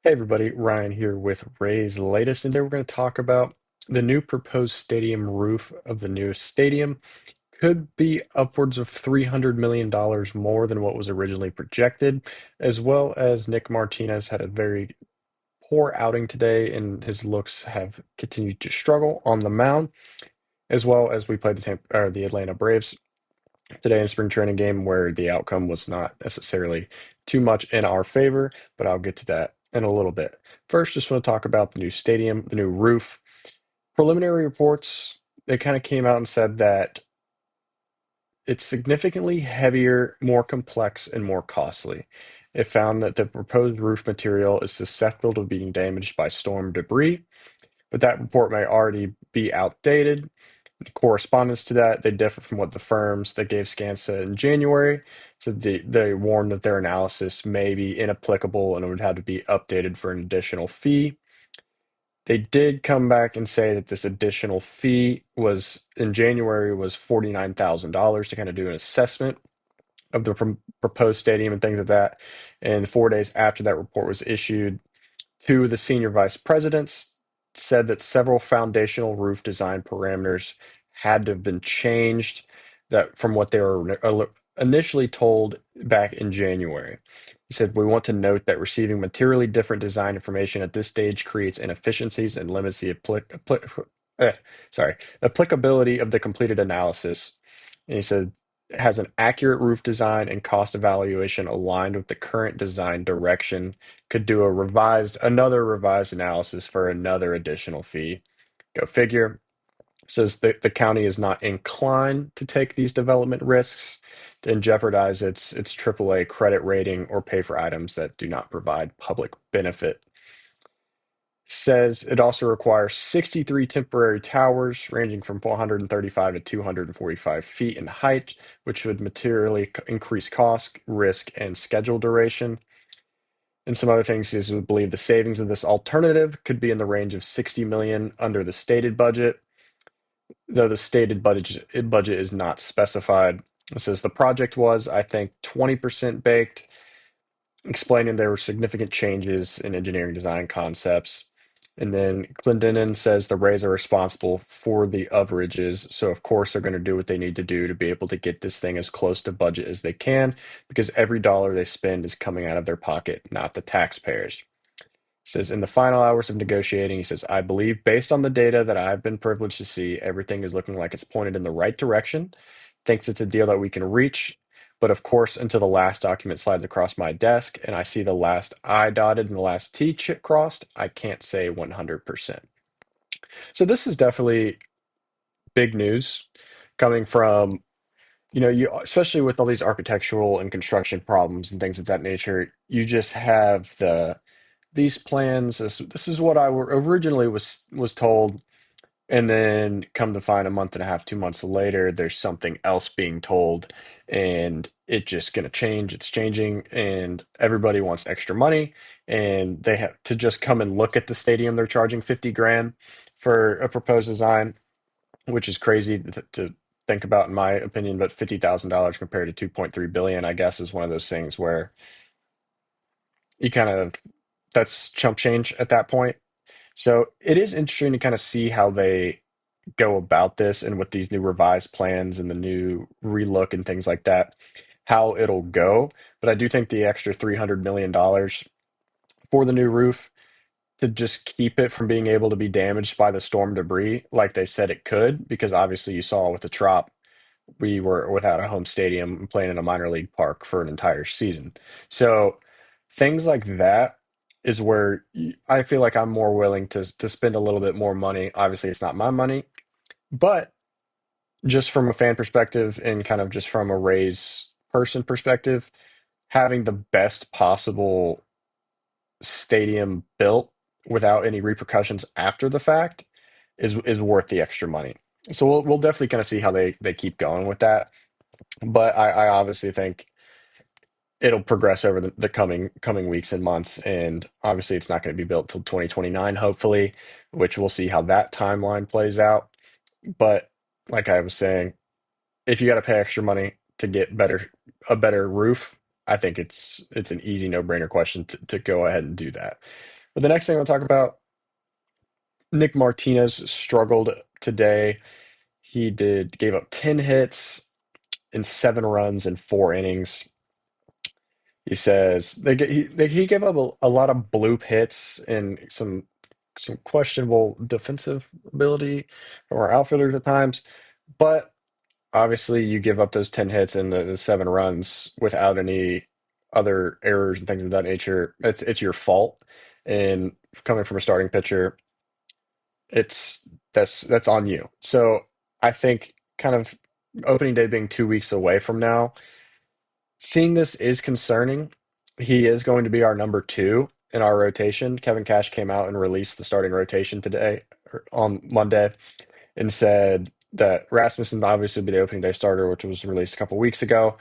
Hey everybody, Ryan here with Ray's latest, and today we're going to talk about the new proposed stadium roof of the newest stadium. Could be upwards of $300 million more than what was originally projected, as well as Nick Martinez had a very poor outing today, and his looks have continued to struggle on the mound, as well as we played the Atlanta Braves today in a spring training game where the outcome was not necessarily too much in our favor, but I'll get to that in a little bit. First, just want to talk about the new stadium, the new roof. Preliminary reports, they kind of came out and said that it's significantly heavier, more complex, and more costly. It found that the proposed roof material is susceptible to being damaged by storm debris, but that report may already be outdated. Correspondence to that, they differ from what the firms that gave scans said in January. So they warned that their analysis may be inapplicable and it would have to be updated for an additional fee. They did come back and say that this additional fee was in January was $49,000 to kind of do an assessment of the proposed stadium and things like that. And 4 days after that report was issued, two of the senior vice presidents said that several foundational roof design parameters had to have been changed that from what they were initially told back in January. He said, "We want to note that receiving materially different design information at this stage creates inefficiencies and limits the eh, applicability of the completed analysis." And he said, "Has an accurate roof design and cost evaluation aligned with the current design direction, could do another revised analysis for another additional fee." Go figure. Says that the county is not inclined to take these development risks and jeopardize its AAA credit rating or pay for items that do not provide public benefit. Says it also requires 63 temporary towers ranging from 435 to 245 feet in height, which would materially increase cost, risk, and schedule duration. And some other things is we believe the savings of this alternative could be in the range of 60 million under the stated budget, though the stated budget is not specified. It says the project was, I think, 20% baked, explaining there were significant changes in engineering design concepts. And then Clendenin says the Rays are responsible for the overages, so of course they're going to do what they need to do to be able to get this thing as close to budget as they can, because every dollar they spend is coming out of their pocket, not the taxpayers. Says in the final hours of negotiating, he says, "I believe based on the data that I've been privileged to see, everything is looking like it's pointed in the right direction. Thinks it's a deal that we can reach. But of course, until the last document slides across my desk and I see the last I dotted and the last crossed, I can't say 100%." So this is definitely big news coming from, you especially with all these architectural and construction problems and things of that nature, you just have these plans. This is what originally was told, and then come to find a month and a half, 2 months later, there's something else being told, and it just going to change. It's changing, and everybody wants extra money, and they have to just come and look at the stadium. They're charging 50 grand for a proposed design, which is crazy to think about, in my opinion. But $50,000 compared to 2.3 billion, I guess, is one of those things where you kind of that's chump change at that point. So it is interesting to kind of see how they go about this and with these new revised plans and the new relook and things like that, how it'll go. But I do think the extra $300 million for the new roof to just keep it from being able to be damaged by the storm debris, like they said it could, because obviously you saw with the Trop, we were without a home stadium and playing in a minor league park for an entire season. So things like that is where I feel like I'm more willing to spend a little bit more money. Obviously, it's not my money, but just from a fan perspective and kind of just from a Rays person perspective, having the best possible stadium built without any repercussions after the fact is worth the extra money. So we'll definitely kind of see how they keep going with that. But I obviously think it'll progress over the coming weeks and months, and obviously it's not going to be built till 2029, hopefully, which we'll see how that timeline plays out. But like I was saying, if you got to pay extra money to get a better roof, I think it's an easy no-brainer question to go ahead and do that. But the next thing I'll talk about, Nick Martinez struggled today. He gave up 10 hits and 7 runs in 4 innings. He says he gave up a lot of bloop hits and some questionable defensive ability from our outfielders at times, but obviously you give up those 10 hits and the 7 runs without any other errors and things of that nature. It's your fault. And coming from a starting pitcher, it's that's on you. So I think kind of opening day being 2 weeks away from now, seeing this is concerning. He is going to be our number two in our rotation. Kevin Cash came out and released the starting rotation today or on Monday and said that Rasmussen obviously would be the opening day starter, which was released a couple weeks ago.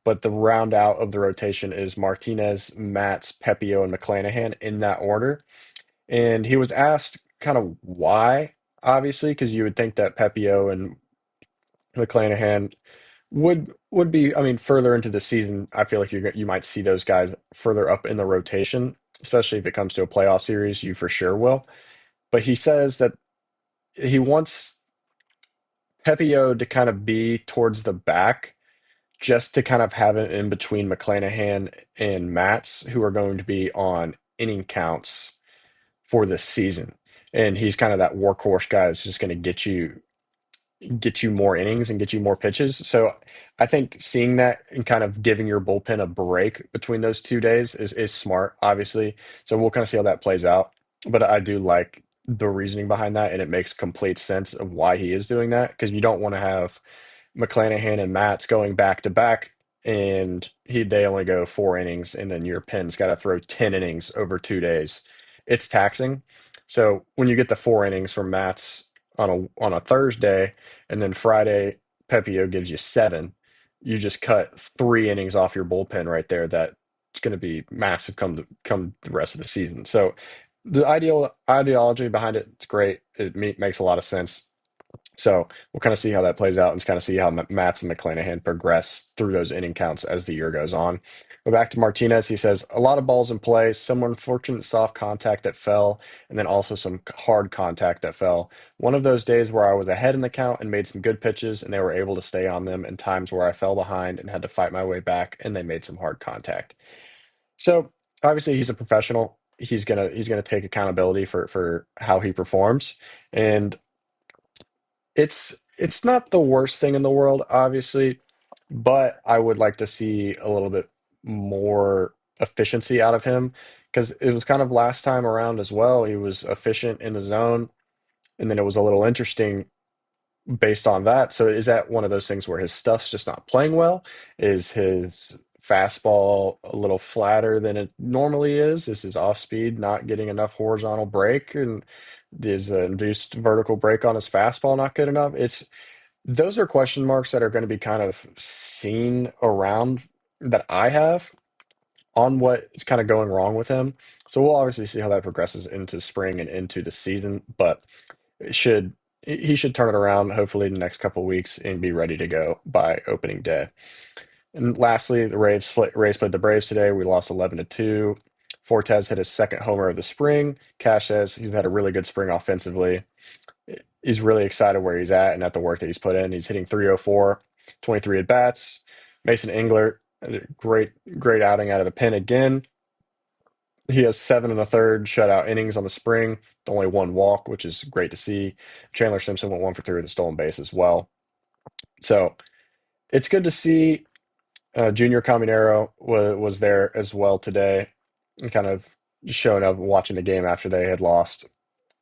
But the round out of the rotation is Martinez, Matz, Pepio, and McClanahan in that order. And he was asked kind of why, obviously, because you would think that Pepio and McClanahan would be, I mean, further into the season, I feel like you might see those guys further up in the rotation, especially if it comes to a playoff series, you for sure will. But he says that he wants Pepio to kind of be towards the back just to kind of have it in between McClanahan and Matz, who are going to be on inning counts for this season. And he's kind of that workhorse guy that's just going to get you more innings and get you more pitches. So I think seeing that and kind of giving your bullpen a break between those 2 days is smart, obviously. So we'll kind of see how that plays out. But I do like the reasoning behind that, and it makes complete sense of why he is doing that because you don't want to have McClanahan and Matt's going back to back, and they only go 4 innings, and then your pen's got to throw 10 innings over 2 days. It's taxing. So when you get the 4 innings from Matt's on a Thursday, and then Friday Pepio gives you 7, you just cut 3 innings off your bullpen right there. That's going to be massive come the rest of the season. So the ideology behind it, it's great. It makes a lot of sense. So we'll kind of see how that plays out and kind of see how Matz and McClanahan progress through those inning counts as the year goes on. But back to Martinez, he says a lot of balls in play, some unfortunate soft contact that fell, and then also some hard contact that fell. One of those days where I was ahead in the count and made some good pitches, and they were able to stay on them, and times where I fell behind and had to fight my way back, and they made some hard contact. So obviously he's a professional. He's gonna take accountability for how he performs. And it's not the worst thing in the world, obviously, but I would like to see a little bit more efficiency out of him because it was kind of last time around as well. He was efficient in the zone, and then it was a little interesting based on that. So is that one of those things where his stuff's just not playing well? Is his fastball a little flatter than it normally is? Is his off speed not getting enough horizontal break? And is the induced vertical break on his fastball not good enough? Those are question marks that are going to be kind of seen around that I have on what is kind of going wrong with him. So we'll obviously see how that progresses into spring and into the season, but it should he should turn it around hopefully in the next couple of weeks and be ready to go by opening day. And lastly, the Rays played the Braves today. We lost 11-2. Fortes hit his second homer of the spring. Cash says he's had a really good spring offensively. He's really excited where he's at and at the work that he's put in. He's hitting 304, 23 at bats. Mason Englert, a great outing out of the pen again. He has 7 1/3 shutout innings on the spring, only one walk, which is great to see. Chandler Simpson went 1 for 3 with a stolen base as well. So it's good to see. Junior Caminero was there as well today, and kind of showing up and watching the game after they had lost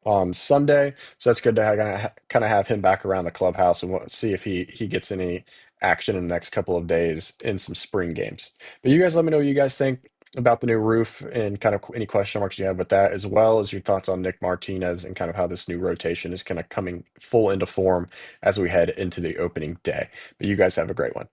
on Sunday. So that's good to kind of have him back around the clubhouse and see if he gets any action in the next couple of days in some spring games. But you guys let me know what you guys think about the new roof and kind of any question marks you have with that, as well as your thoughts on Nick Martinez and kind of how this new rotation is kind of coming full into form as we head into the opening day. But you guys have a great one.